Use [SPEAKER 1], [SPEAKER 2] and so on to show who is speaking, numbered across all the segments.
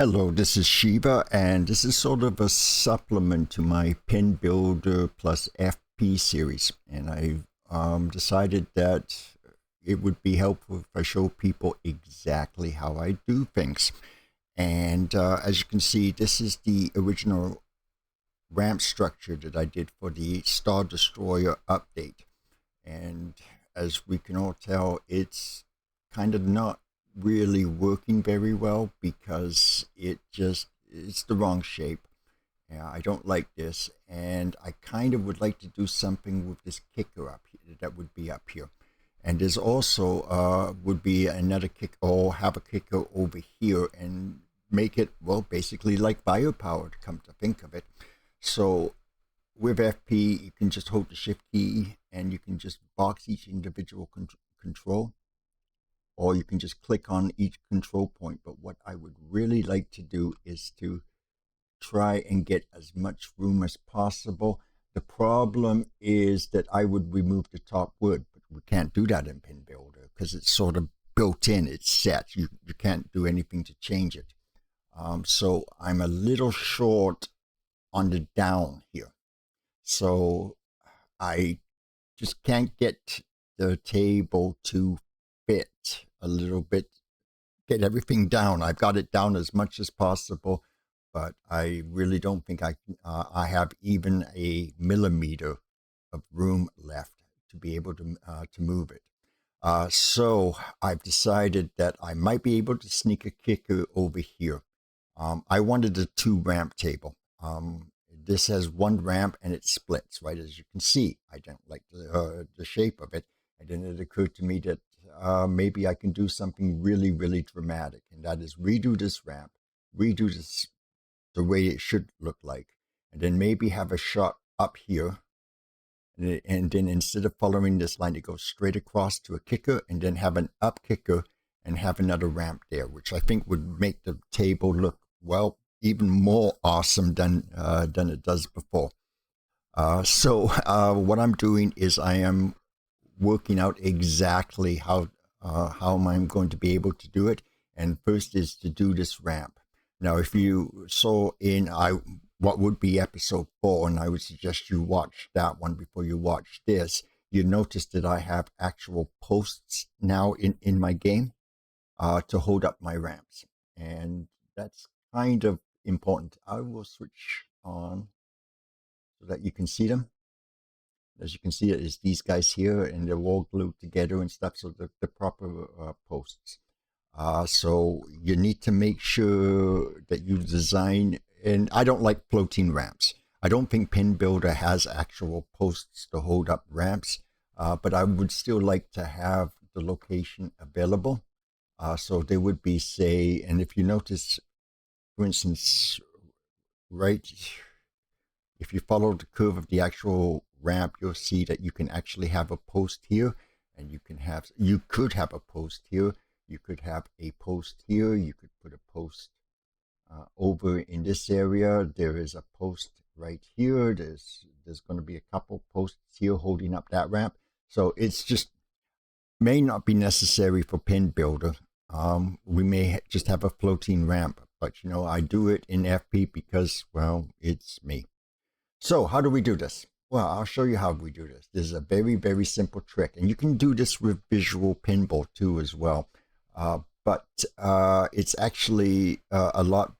[SPEAKER 1] Hello, this is Shiva, and this is sort of a supplement to my Pinbuilder plus FP series. And I decided that it would be helpful if I show people exactly how I do things. And as you can see, this is the original ramp structure that I did for the Star Destroyer update. And as we can all tell, it's kind of not really working very well because it's the wrong shape. Yeah, I don't like this, and I kind of would like to do something with this kicker up here that would be up here. And there's also would be another kick, or have a kicker over here and make it, well, basically like firepower, to come to think of it. So with FP, you can just hold the shift key and you can just box each individual control, or you can just click on each control point. But what I would really like to do is to try and get as much room as possible. The problem is that I would remove the top wood, but we can't do that in Pinbuilder because it's sort of built in, it's set. You can't do anything to change it. So I'm a little short on the down here. So I just can't get the table to fit a little bit, get everything down. I've got it down as much as possible, but I really don't think I have even a millimeter of room left to be able to move it. So I've decided that I might be able to sneak a kicker over here. I wanted a 2-ramp table. This has 1 ramp and it splits, right? As you can see, I don't like the shape of it. And then it occurred to me that maybe I can do something really, really dramatic, and that is redo this ramp, redo this the way it should look like, and then maybe have a shot up here, and then instead of following this line, it goes straight across to a kicker, and then have an up kicker and have another ramp there, which I think would make the table look, well, even more awesome than it does before. So what I'm doing is I am working out exactly how I'm going to be able to do it. And first is to do this ramp. Now, if you saw in what would be episode 4, and I would suggest you watch that one before you watch this, you notice that I have actual posts now in my game to hold up my ramps. And that's kind of important. I will switch on so that you can see them. As you can see, it is these guys here, and they're all glued together and stuff, so the proper posts. So you need to make sure that you design, and I don't like floating ramps. I don't think Pinbuilder has actual posts to hold up ramps, but I would still like to have the location available. So there would be, say, and if you notice, for instance, right, if you follow the curve of the actual ramp, you'll see that you can actually have a post here, and you could have a post here, you could have a post here, you could put a post over in this area. There is a post right here. There's going to be a couple posts here holding up that ramp. So it's just may not be necessary for Pinbuilder. We may just have a floating ramp, but I do it in FP because, well, it's me. So how do we do this? Well, I'll show you how we do this. This is a very, very simple trick. And you can do this with Visual Pinball too as well. But it's actually a lot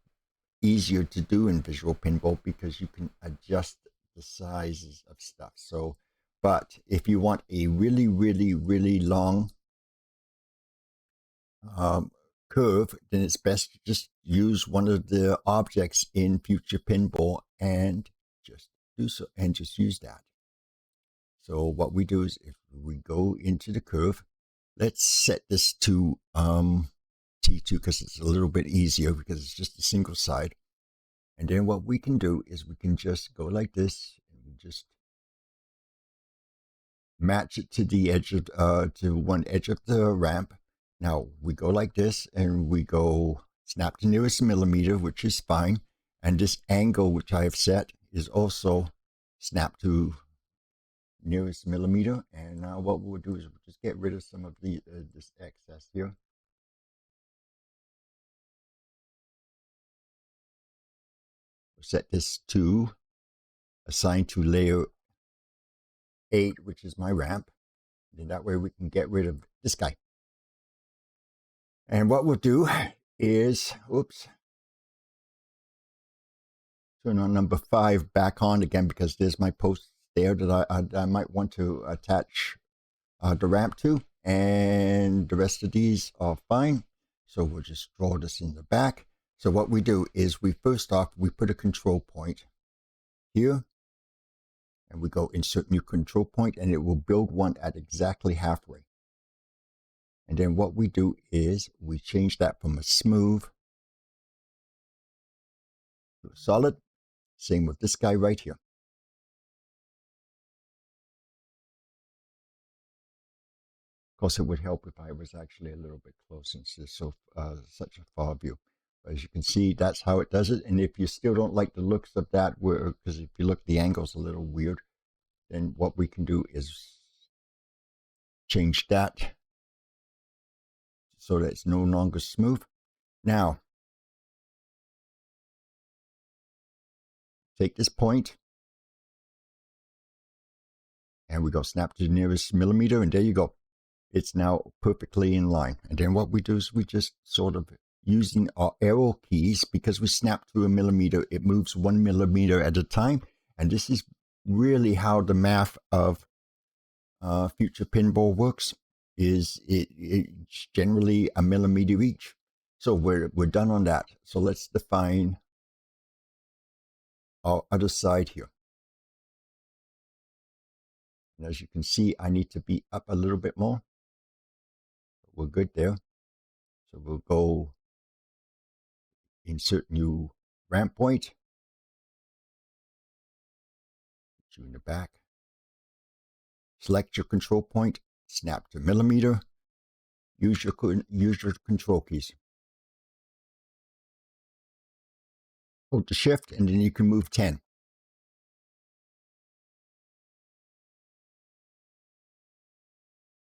[SPEAKER 1] easier to do in Visual Pinball because you can adjust the sizes of stuff. So, but if you want a really, really, really long curve, then it's best to just use one of the objects in Future Pinball and just do so, and just use that. So what we do is, if we go into the curve, let's set this to T2 because it's a little bit easier because it's just a single side. And then what we can do is we can just go like this, and we just match it to the edge of to one edge of the ramp. Now we go like this, and we go snap to nearest millimeter, which is fine. And this angle, which I have set, is also snap to nearest millimeter. And now what we'll do is we'll just get rid of some of this excess here. Set this to assign to layer 8, which is my ramp. And that way we can get rid of this guy. And what we'll do is, oops, turn on number 5 back on again, because there's my post there that I might want to attach the ramp to, and the rest of these are fine. So we'll just draw this in the back. So what we do is we first off, we put a control point here, and we go insert new control point, and it will build one at exactly halfway. And then what we do is we change that from a smooth to a solid. Same with this guy right here. Of course, it would help if I was actually a little bit close, since it's so such a far view. But as you can see, that's how it does it. And if you still don't like the looks of that, because if you look, the angle's a little weird, then what we can do is change that so that it's no longer smooth. Now, take this point, and we go snap to the nearest millimeter, and there you go. It's now perfectly in line. And then what we do is we just sort of, using our arrow keys, because we snap to a millimeter, it moves 1 millimeter at a time. And this is really how the math of Future Pinball works. Is it's generally a millimeter each. So we're done on that. So let's define our other side here. And as you can see, I need to be up a little bit more. We're good there. So we'll go insert new ramp point. Put you in the back. Select your control point. Snap to millimeter. Use your control keys. Hold the shift, and then you can move 10.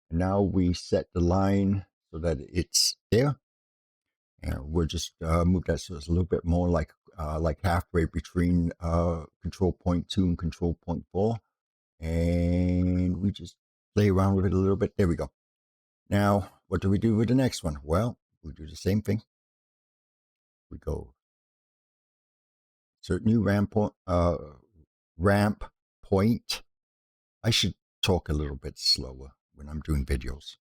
[SPEAKER 1] And now we set the line so that it's there. And we'll just move that so it's a little bit more like halfway between control point 2 and control point 4. And we just play around with it a little bit. There we go. Now, what do we do with the next one? Well, we do the same thing. We go insert new ramp point. I should talk a little bit slower when I'm doing videos.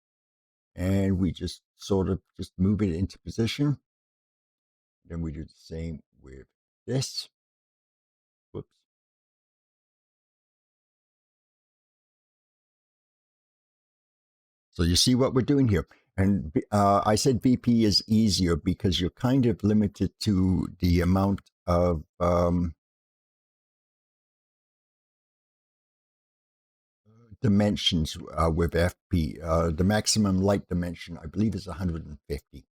[SPEAKER 1] And we just sort of just move it into position. Then we do the same with this. Whoops. So you see what we're doing here. And I said VP is easier because you're kind of limited to the amount of dimensions with FP. The maximum light dimension, I believe, is 150.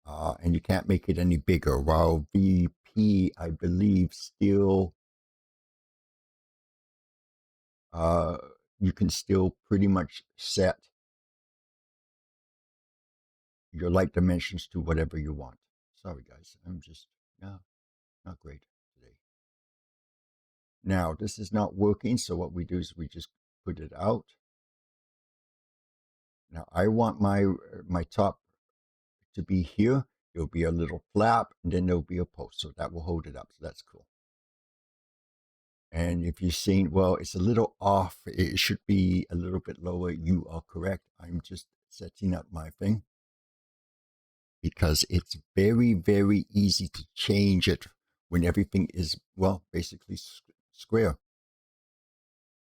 [SPEAKER 1] And you can't make it any bigger, while VP, I believe, still you can still pretty much set your light dimensions to whatever you want. Sorry guys, I'm just not great today. Now this is not working, so what we do is we just put it out. Now I want my top to be here. There'll be a little flap, and then there'll be a post, so that will hold it up. So that's cool. And if you're saying, well, it's a little off, it should be a little bit lower, you are correct. I'm just setting up my thing, because it's very, very easy to change it when everything is, well, basically square.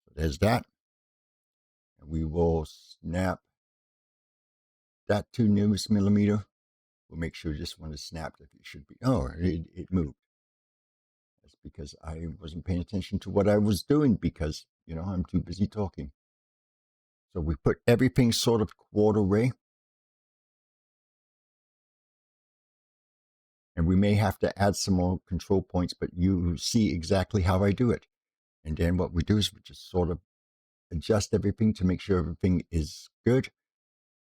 [SPEAKER 1] So there's that. And we will snap that to nearest millimeter. We'll make sure this one is snapped if it should be. Oh, it moved. That's because I wasn't paying attention to what I was doing, because, you know, I'm too busy talking. So we put everything sort of quarter way. And we may have to add some more control points, but you see exactly how I do it. And then what we do is we just sort of adjust everything to make sure everything is good.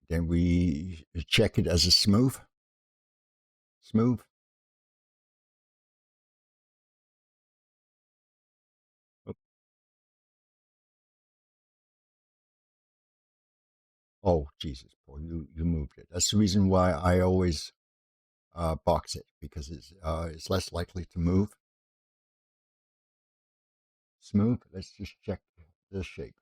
[SPEAKER 1] Then we check it as a smooth. Oh, Jesus, Paul, you moved it. That's the reason why I always box it, because it's less likely to move. Smooth. Let's just check the shape.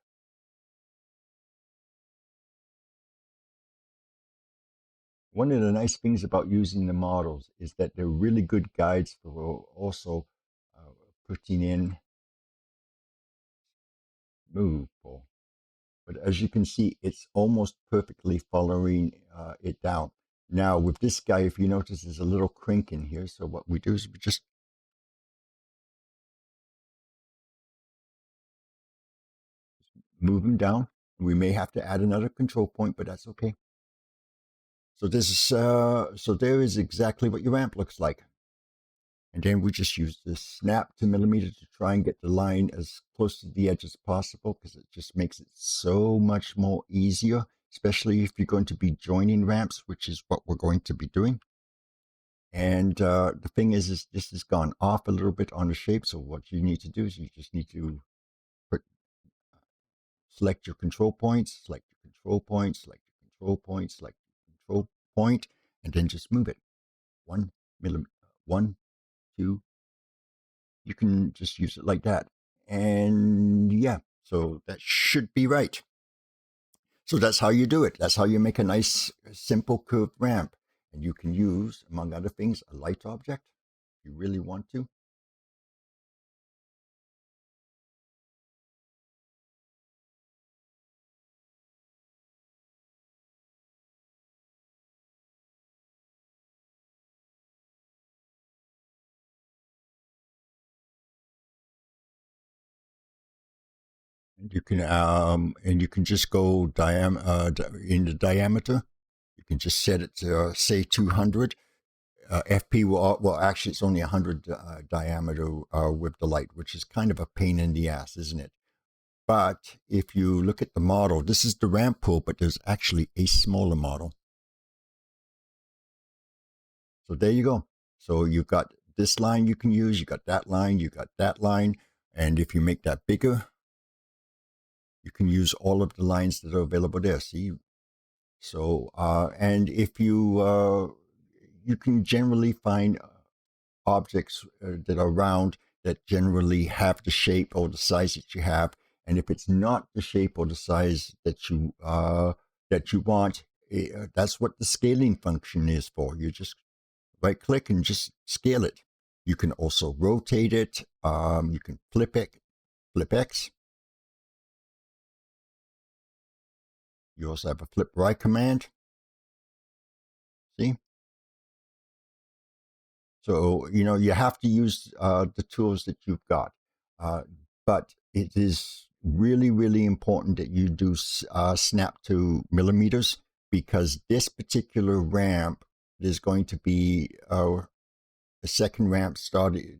[SPEAKER 1] One of the nice things about using the models is that they're really good guides for also uh, putting in move, Paul. But as you can see, it's almost perfectly following it down. Now with this guy, if you notice, there's a little crink in here. So what we do is we just move him down. We may have to add another control point, but that's okay. So this is so there is exactly what your ramp looks like. And then we just use the snap to millimeter to try and get the line as close to the edge as possible, because it just makes it so much more easier, especially if you're going to be joining ramps, which is what we're going to be doing. And the thing is this has gone off a little bit on the shape. So what you need to do is you just need to select your control points, select your control points, select your control points, select your control point, and then just move it 1 millimeter, 1, 2. You can just use it like that. And yeah, so that should be right. So that's how you do it. That's how you make a nice, simple curved ramp. And you can use, among other things, a light object if you really want to. And you can just go in the diameter. You can just set it to say 200. FP well actually it's only 100 diameter with the light, which is kind of a pain in the ass, isn't it? But if you look at the model, this is the ramp pool, but there's actually a smaller model. So there you go. So you've got this line you can use, you got that line, you got that line, and if you make that bigger, you can use all of the lines that are available there. See, so and if you can generally find objects that are round that generally have the shape or the size that you have, and if it's not the shape or the size that you want, that's what the scaling function is for. You just right click and just scale it. You can also rotate it. You can flip X. You also have a flip right command. See? So, you have to use the tools that you've got. But it is really, really important that you do snap to millimeters, because this particular ramp is going to be a second ramp started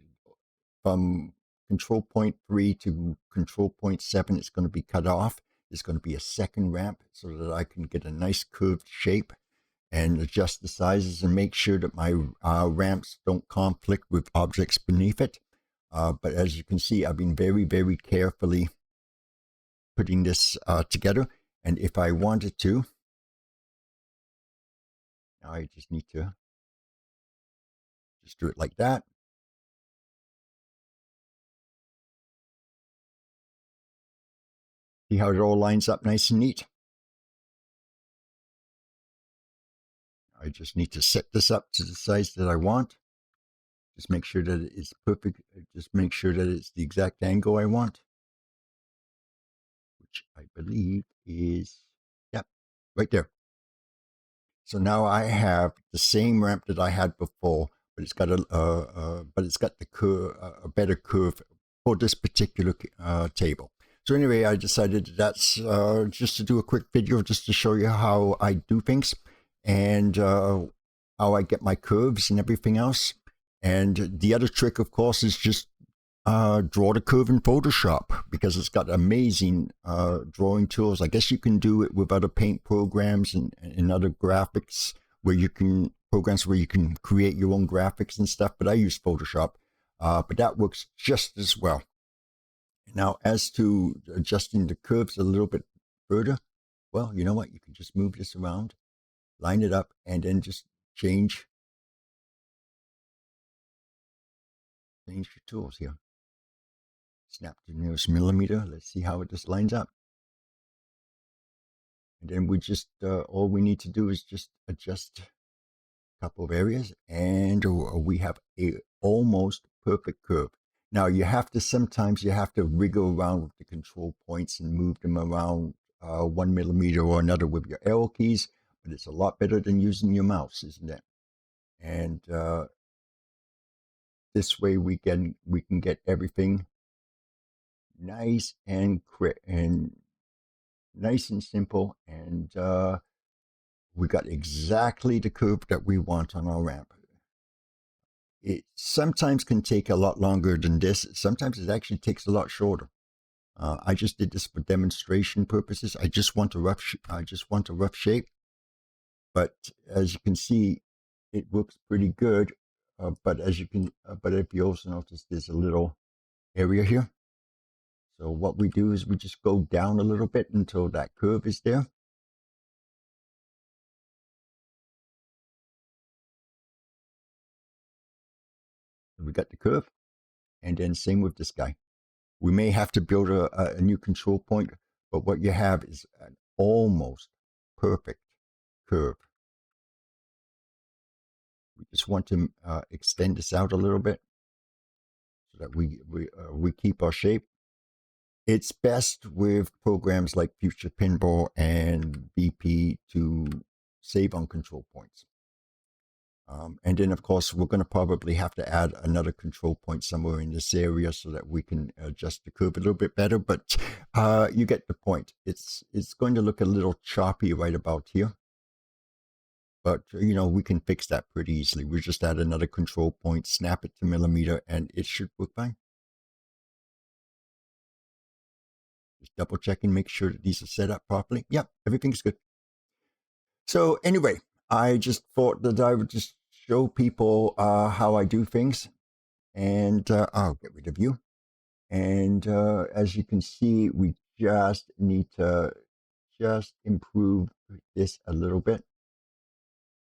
[SPEAKER 1] from control point 3 to control point 7. It's going to be cut off. There's going to be a second ramp so that I can get a nice curved shape and adjust the sizes and make sure that my ramps don't conflict with objects beneath it. But as you can see, I've been very, very carefully putting this together. And if I wanted to, now I just need to just do it like that. See how it all lines up nice and neat? I just need to set this up to the size that I want. Just make sure that it's perfect. Just make sure that it's the exact angle I want, which I believe is, yep, right there. So now I have the same ramp that I had before, but it's got the curve, a better curve for this particular table. So anyway, I decided that's just to do a quick video just to show you how I do things and how I get my curves and everything else. And the other trick, of course, is just draw the curve in Photoshop, because it's got amazing drawing tools. I guess you can do it with other paint programs and other graphics programs where you can create your own graphics and stuff, but I use Photoshop, but that works just as well. Now, as to adjusting the curves a little bit further, Well, you know what? You can just move this around, line it up, and then just change your tools here. Snap to the nearest millimeter. Let's see how it just lines up. And then we just, all we need to do is just adjust a couple of areas, and we have a almost perfect curve. Now sometimes you have to wriggle around with the control points and move them around 1 millimeter or another with your arrow keys, but it's a lot better than using your mouse, isn't it? And this way we can get everything nice and quick and nice and simple, and we got exactly the curve that we want on our ramp. It sometimes can take a lot longer than this. Sometimes it actually takes a lot shorter. I just did this for demonstration purposes. I just want a rough shape, but as you can see, it looks pretty good. But if you also notice, there's a little area here. So what we do is we just go down a little bit until that curve is there. We got the curve, and then same with this guy. We may have to build a new control point, but what you have is an almost perfect curve. We just want to extend this out a little bit so that we keep our shape. It's best with programs like Future Pinball and BP to save on control points. And then, of course, we're going to probably have to add another control point somewhere in this area so that we can adjust the curve a little bit better. But you get the point. It's going to look a little choppy right about here. But, we can fix that pretty easily. We just add another control point, snap it to millimeter, and it should work fine. Just double checking, make sure that these are set up properly. Yep, everything's good. So anyway, I just thought that I would just show people how I do things. And I'll get rid of you. And as you can see, we just need to just improve this a little bit.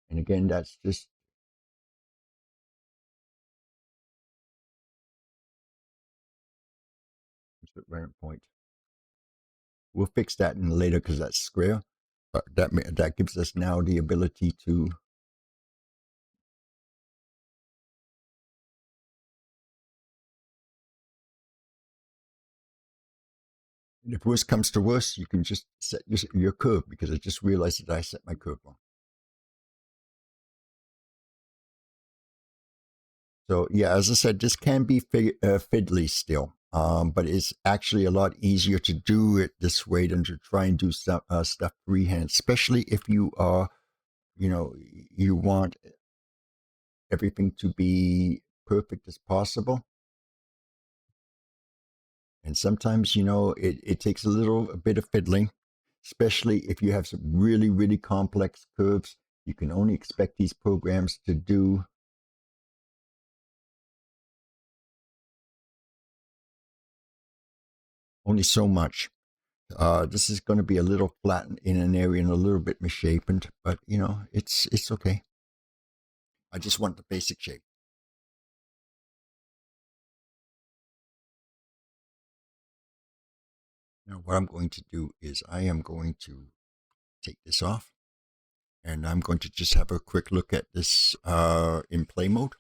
[SPEAKER 1] And again, that's just the random point. We'll fix that in later because that's square. But that gives us now the ability to if worse comes to worse, you can just set your curve because I just realized that I set my curve wrong. So yeah, as I said, this can be fiddly still, but it's actually a lot easier to do it this way than to try and do stuff freehand, especially if you are, you want everything to be perfect as possible. And sometimes, it takes a bit of fiddling, especially if you have some really, really complex curves. You can only expect these programs to do only so much. This is going to be a little flat in an area and a little bit misshapen, but it's okay. I just want the basic shape. Now what I'm going to do is I am going to take this off, and I'm going to just have a quick look at this in play mode,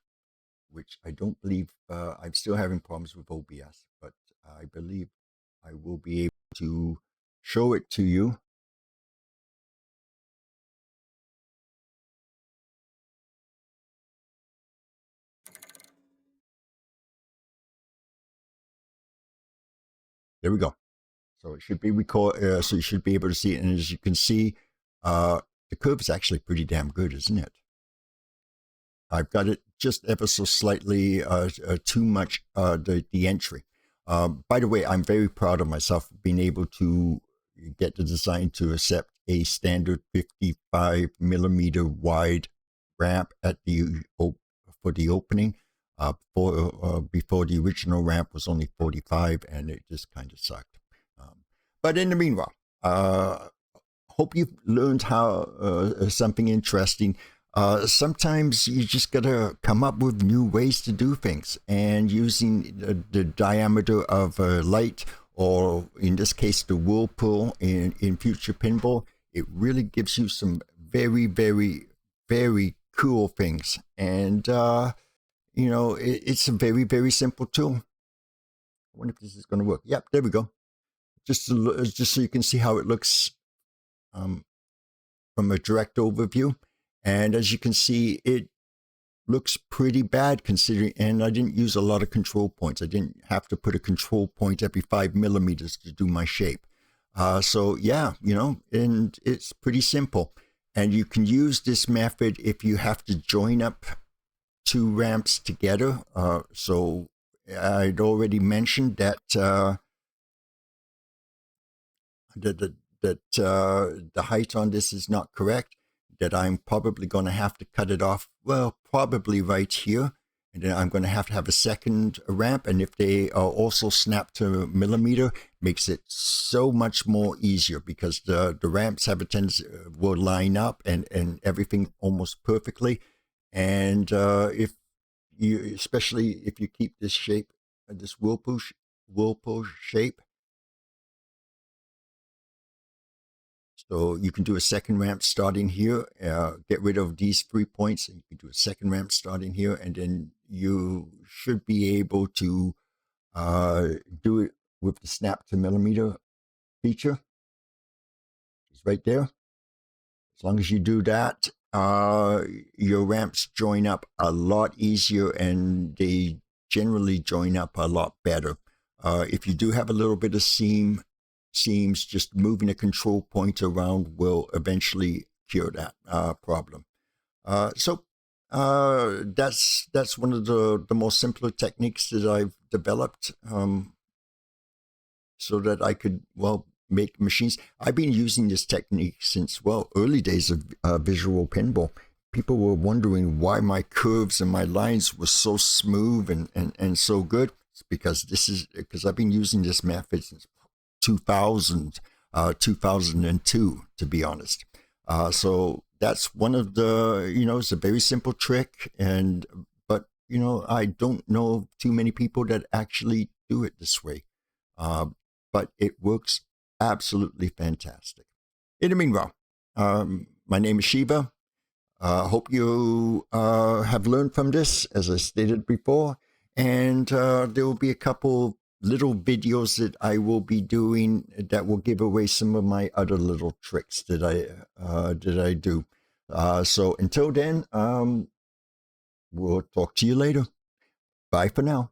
[SPEAKER 1] which I don't believe, I'm still having problems with OBS, but I believe I will be able to show it to you. There we go. So it should be so you should be able to see it. And as you can see, the curve is actually pretty damn good, isn't it? I've got it just ever so slightly too much, the entry. By the way, I'm very proud of myself for being able to get the design to accept a standard 55 millimeter wide ramp at for the opening. Before the original ramp was only 45, and it just kind of sucked. But in the meanwhile, hope you've learned how something interesting. Sometimes you just gotta come up with new ways to do things, and using the diameter of a light, or in this case, the whirlpool in Future Pinball, it really gives you some very, very, very cool things. And it's a very, very simple tool. I wonder if this is going to work. Yep, there we go. Just so you can see how it looks from a direct overview. And as you can see, it looks pretty bad considering, and I didn't use a lot of control points. I didn't have to put a control point every 5 millimeters to do my shape. So yeah, and it's pretty simple. And you can use this method if you have to join up two ramps together. So I'd already mentioned that the height on this is not correct, that I'm probably going to have to cut it off, well, probably right here. And then I'm going to have a second ramp. And if they are also snapped to millimeter, makes it so much more easier, because the ramps have a tendency, will line up and everything almost perfectly. And especially if you keep this shape, this whirlpool shape, so you can do a second ramp starting here, get rid of these 3 points, and you can do a second ramp starting here, and then you should be able to do it with the snap to millimeter feature. It's right there. As long as you do that, your ramps join up a lot easier, and they generally join up a lot better. If you do have a little bit of seams, just moving a control point around will eventually cure that problem. So that's one of the most simpler techniques that I've developed, so that I could, make machines. I've been using this technique since, early days of visual pinball. People were wondering why my curves and my lines were so smooth and so good. It's because I've been using this method since 2002, to be honest. So that's one of the, it's a very simple trick, but I don't know too many people that actually do it this way. But it works absolutely fantastic. In the meanwhile, my name is Shiva. Hope you have learned from this, as I stated before, and there will be a couple little videos that I will be doing that will give away some of my other little tricks that I do. So until then, we'll talk to you later. Bye for now.